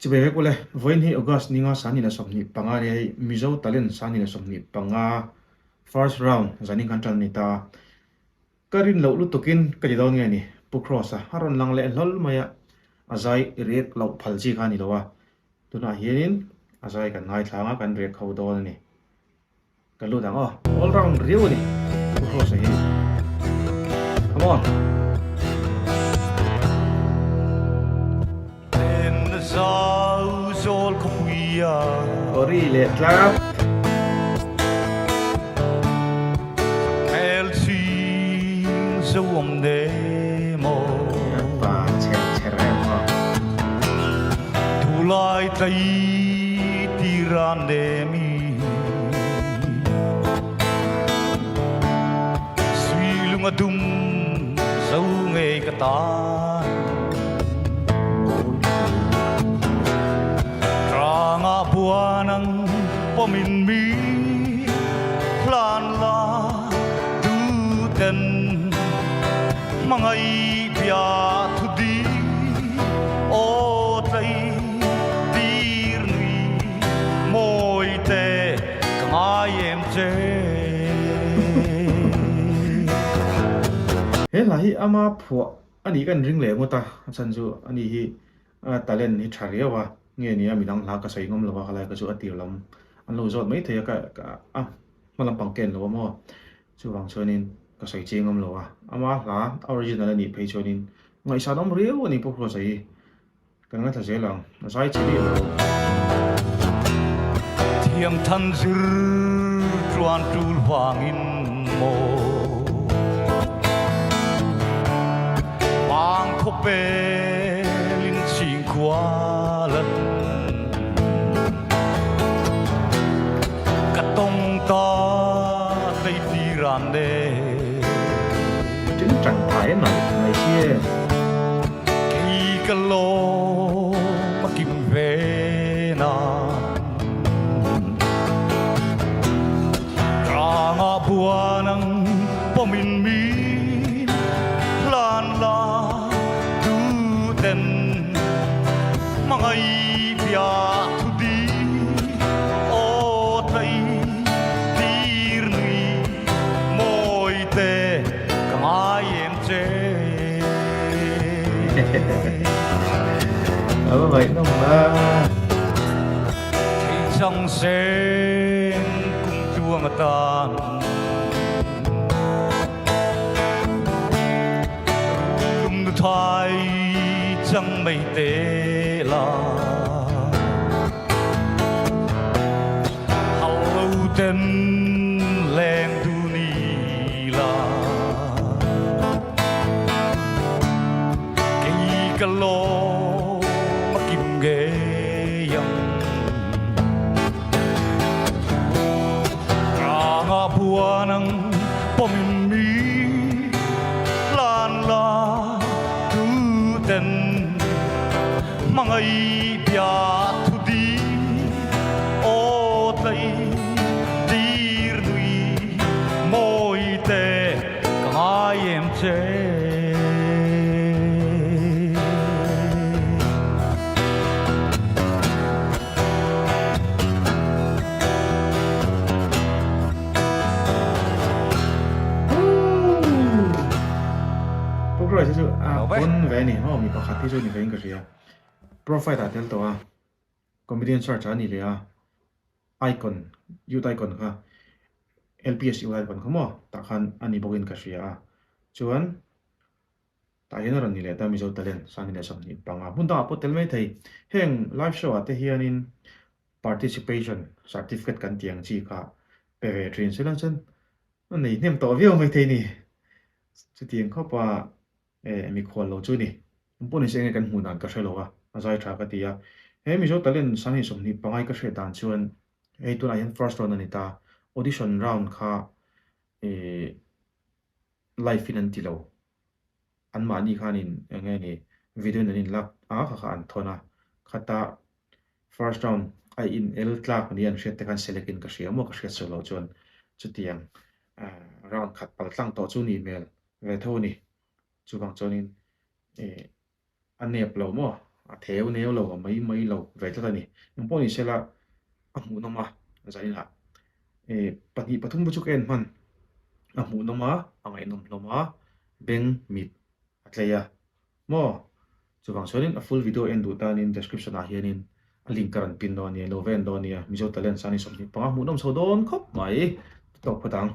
chỉ về cái này với ni August ni nga sáng ni là sớm ni panga này Mizo talent sáng ni là sớm ni panga first round zaning kantan ni ta karin lo lu tukin ka di dawn nge ni pukrosa haron lang le lol maya azai rek lo phalji kha ni lowa tuna hianin azai kan ngai thlanga kan rek khau dawn ni kan lu dang all round riu ni pukrosa hi come on Zol kuya ori le tlap el si zoom demo pa cherem ha tulai tai tiran demi suilung adum sau nge kata buanang pominmi plan la tu ten mangai pia thu di o trai tir nui moi te kai em che he la hi ama phu ani kan ring le ngota chanju ani hi talent ni tharia wa nghe ni mi dang la ka sai ngom lo wa khala ka chu atir lam an lo zot mai thei ka malam pangken lo mo chu wang chonin ka sai chi ngom lo wa ama la original ni phei chonin ngai sa dom riu ni po pro sai kan nga tha je lang sai chi ni lo thiam than zir truan tul wangin mo wang kho pe lin sing kwa lần cắt tông ta tây tiran de chính trạng thái này này kia kỳ cà lô mà kim về na ra ngã bùa nang pomin mi lan la tu ten mangai pia thu di o trai tir nui moi te kamai em che ở vậy nó mà thì trong sen cùng chuông tan lum thoai chẳng mây tê la hầu tên len du ni la cây cà lô mà kim ghê yam ra ngã bùa nang pomin mi lan la tu ten mangai pia thu di o trai tir nui moi te kai em che puk rồi chứ con về nè họ mi có khát thì rồi ni về cái gì profile ta tel to comedian search ani le icon youth icon ka LPS youth icon ka mo ta khan ani bogin ka sia chuan ta hian ran ni le ta Mizo talent sang ni le sam ni panga mun ta po tel mai thei heng live show ate hianin participation certificate kan tiang chi ka peve train selan chen nei nem to view mai thei ni chu tiang kho pa mi khol lo chu ni poni se kan hu nan ka shelo wa azai tha ka tia he Mizo talent sang ni som ni pangai ka she dan chuan ei tu na hian first round ani ta audition round kha live in an tilo an ma ni khanin nge ni video nanin lak kha an thona khata first round ai in el tlak ni an hret te kan select in ka hria mo ka hret solo chuan chutiang round khat pal tlang to chu ni mel ve tho ni chuwang chonin an nep lo mo a theu neu lo a mai lo ve ta ni yung po ni sela a mu no ma zai la pati pathum bu chuk en man a mu no ma a ngai nom no ma beng mit atleya mo chuwang sonin a full video en du ta nin description a hianin a link karan pin do ni lo ven do ni a mizo talent sani som ni panga mu nom so don khop mai tok patang